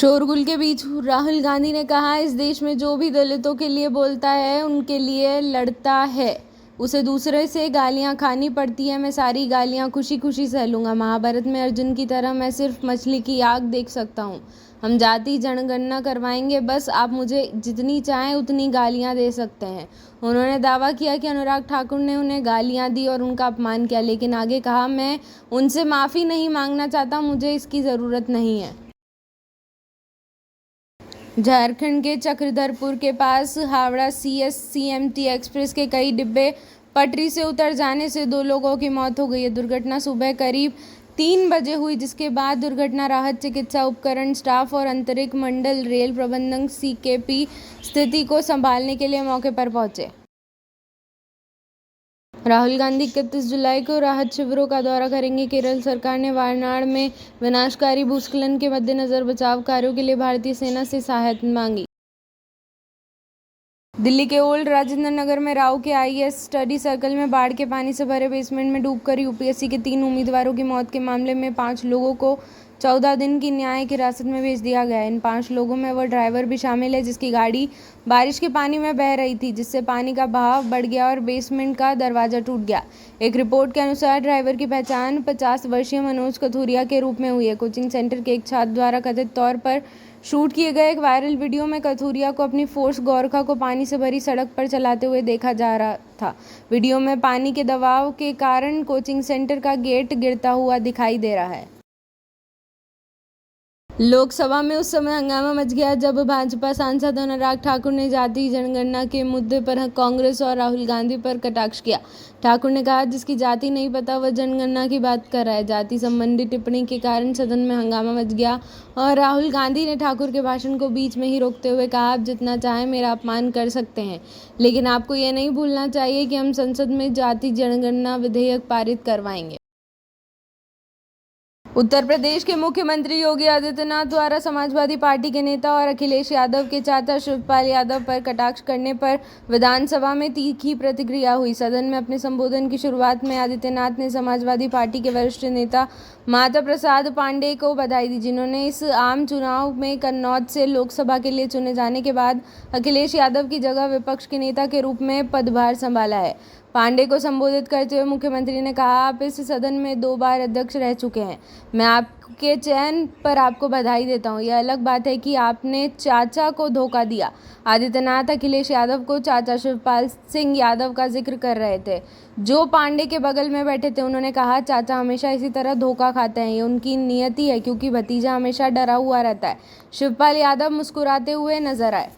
शोरगुल के बीच राहुल गांधी ने कहा, इस देश में जो भी दलितों के लिए बोलता है, उनके लिए लड़ता है, उसे दूसरे से गालियां खानी पड़ती है, मैं सारी गालियां खुशी खुशी सह लूंगा। महाभारत में अर्जुन की तरह मैं सिर्फ मछली की आग देख सकता हूं। हम जाति जनगणना करवाएंगे, बस आप मुझे जितनी चाहें उतनी गालियां दे सकते हैं। उन्होंने दावा किया कि अनुराग ठाकुर ने उन्हें गालियां दी और उनका अपमान किया, लेकिन आगे कहा, मैं उनसे माफ़ी नहीं मांगना चाहता, मुझे इसकी ज़रूरत नहीं है। झारखंड के चक्रधरपुर के पास हावड़ा CSCMT एक्सप्रेस के कई डिब्बे पटरी से उतर जाने से 2 लोगों की मौत हो गई है। दुर्घटना सुबह करीब 3 बजे हुई, जिसके बाद दुर्घटना राहत चिकित्सा उपकरण स्टाफ और अंतरिक्ष मंडल रेल प्रबंधन CKP स्थिति को संभालने के लिए मौके पर पहुंचे। राहुल गांधी 31 जुलाई को राहत शिविरों का दौरा करेंगे। केरल सरकार ने वायनाड में विनाशकारी भूस्खलन के मद्देनजर बचाव कार्यों के लिए भारतीय सेना से सहायता मांगी। दिल्ली के ओल्ड राजेंद्र नगर में राव के IAS स्टडी सर्कल में बाढ़ के पानी से भरे बेसमेंट में डूबकर UPSC के 3 उम्मीदवारों की मौत के मामले में 5 लोगों को 14 दिन की न्यायिक हिरासत में भेज दिया गया है। इन 5 लोगों में वह ड्राइवर भी शामिल है, जिसकी गाड़ी बारिश के पानी में बह रही थी, जिससे पानी का बहाव बढ़ गया और बेसमेंट का दरवाजा टूट गया। एक रिपोर्ट के अनुसार ड्राइवर की पहचान 50 वर्षीय मनोज कथुरिया के रूप में हुई है। कोचिंग सेंटर के एक छात्र द्वारा कथित तौर पर शूट किए गए एक वायरल वीडियो में कथुरिया को अपनी फोर्स गोरखा को पानी से भरी सड़क पर चलाते हुए देखा जा रहा था। वीडियो में पानी के दबाव के कारण कोचिंग सेंटर का गेट गिरता हुआ दिखाई दे रहा है। लोकसभा में उस समय हंगामा मच गया जब भाजपा सांसद अनुराग ठाकुर ने जाति जनगणना के मुद्दे पर कांग्रेस और राहुल गांधी पर कटाक्ष किया। ठाकुर ने कहा, जिसकी जाति नहीं पता वह जनगणना की बात कर रहा है। जाति संबंधी टिप्पणी के कारण सदन में हंगामा मच गया और राहुल गांधी ने ठाकुर के भाषण को बीच में ही रोकते हुए कहा, आप जितना चाहें मेरा अपमान कर सकते हैं, लेकिन आपको यह नहीं भूलना चाहिए कि हम संसद में जाति जनगणना विधेयक पारित करवाएंगे। उत्तर प्रदेश के मुख्यमंत्री योगी आदित्यनाथ द्वारा समाजवादी पार्टी के नेता और अखिलेश यादव के चाचा शिवपाल यादव पर कटाक्ष करने पर विधानसभा में तीखी प्रतिक्रिया हुई। सदन में अपने संबोधन की शुरुआत में आदित्यनाथ ने समाजवादी पार्टी के वरिष्ठ नेता माता प्रसाद पांडेय को बधाई दी, जिन्होंने इस आम चुनाव में कन्नौज से लोकसभा के लिए चुने जाने के बाद अखिलेश यादव की जगह विपक्ष के नेता के रूप में पदभार संभाला है। पांडेय को संबोधित करते हुए मुख्यमंत्री ने कहा, आप इस सदन में 2 बार अध्यक्ष रह चुके हैं। मैं आपके चयन पर आपको बधाई देता हूं। यह अलग बात है कि आपने चाचा को धोखा दिया। आदित्यनाथ अखिलेश यादव को चाचा शिवपाल सिंह यादव का जिक्र कर रहे थे, जो पांडेय के बगल में बैठे थे। उन्होंने कहा, चाचा हमेशा इसी तरह धोखा खाते हैं, ये उनकी नियति है, क्योंकि भतीजा हमेशा डरा हुआ रहता है। शिवपाल यादव मुस्कुराते हुए नजर आए।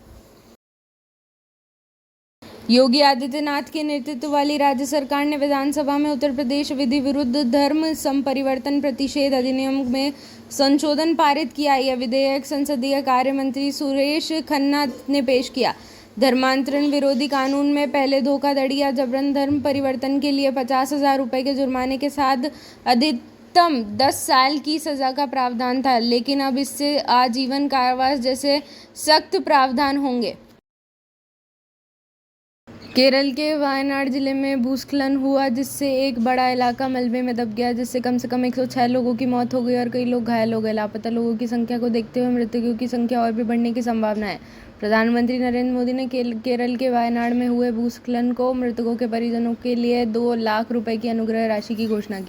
योगी आदित्यनाथ के नेतृत्व वाली राज्य सरकार ने विधानसभा में उत्तर प्रदेश विधि विरुद्ध धर्म संपरिवर्तन प्रतिषेध अधिनियम में संशोधन पारित किया। यह विधेयक संसदीय कार्य मंत्री सुरेश खन्ना ने पेश किया। धर्मांतरण विरोधी कानून में पहले धोखाधड़ी या जबरन धर्म परिवर्तन के लिए 50,000 रुपये के जुर्माने के साथ अधिकतम 10 साल की सजा का प्रावधान था, लेकिन अब इससे आजीवन कारावास जैसे सख्त प्रावधान होंगे। केरल के वायनाड जिले में भूस्खलन हुआ, जिससे एक बड़ा इलाका मलबे में दब गया, जिससे कम से कम 106 लोगों की मौत हो गई और कई लोग घायल हो गए। लापता लोगों की संख्या को देखते हुए मृतकों की संख्या और भी बढ़ने की संभावना है। प्रधानमंत्री नरेंद्र मोदी ने केरल के वायनाड में हुए भूस्खलन को मृतकों के परिजनों के लिए 2 लाख रुपए की अनुग्रह राशि की घोषणा की।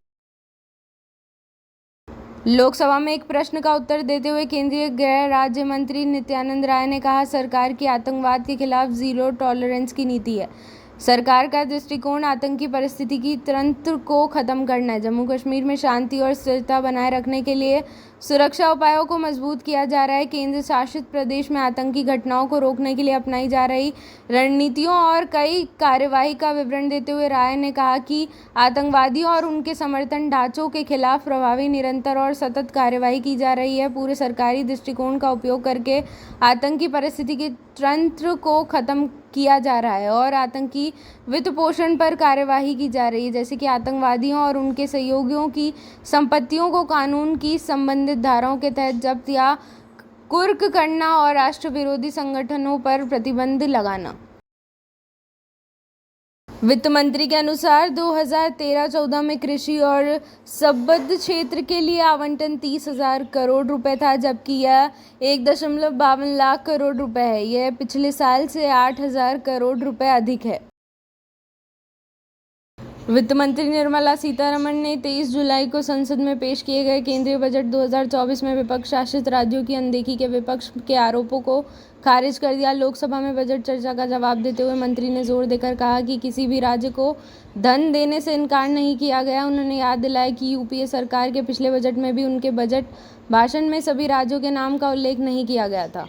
लोकसभा में एक प्रश्न का उत्तर देते हुए केंद्रीय गृह राज्य मंत्री नित्यानंद राय ने कहा, सरकार की आतंकवाद के खिलाफ जीरो टॉलरेंस की नीति है। सरकार का दृष्टिकोण आतंकी परिस्थिति की तंत्र को खत्म करना है। जम्मू कश्मीर में शांति और स्थिरता बनाए रखने के लिए सुरक्षा उपायों को मजबूत किया जा रहा है। केंद्र शासित प्रदेश में आतंकी घटनाओं को रोकने के लिए अपनाई जा रही रणनीतियों और कई कार्यवाही का विवरण देते हुए राय ने कहा कि आतंकवादियों और उनके समर्थन ढांचों के खिलाफ प्रभावी, निरंतर और सतत कार्यवाही की जा रही है। पूरे सरकारी दृष्टिकोण का उपयोग करके आतंकी परिस्थिति के तंत्र को खत्म किया जा रहा है और आतंकी वित्त पोषण पर कार्यवाही की जा रही है, जैसे कि आतंकवादियों और उनके सहयोगियों की संपत्तियों को कानून की संबंधित धाराओं के तहत जब्त या कुर्क करना और राष्ट्र विरोधी संगठनों पर प्रतिबंध लगाना। वित्त मंत्री के अनुसार 2013-14 में कृषि और संबद्ध क्षेत्र के लिए आवंटन 30,000 करोड़ रुपए था, जबकि यह 1.52 लाख करोड़ रुपए है। यह पिछले साल से 8,000 करोड़ रुपए अधिक है। वित्त मंत्री निर्मला सीतारमण ने 23 जुलाई को संसद में पेश किए गए केंद्रीय बजट 2024 में विपक्ष शासित राज्यों की अनदेखी के विपक्ष के आरोपों को खारिज कर दिया। लोकसभा में बजट चर्चा का जवाब देते हुए मंत्री ने जोर देकर कहा कि किसी भी राज्य को धन देने से इनकार नहीं किया गया। उन्होंने याद दिलाया कि यूपीए सरकार के पिछले बजट में भी उनके बजट भाषण में सभी राज्यों के नाम का उल्लेख नहीं किया गया था।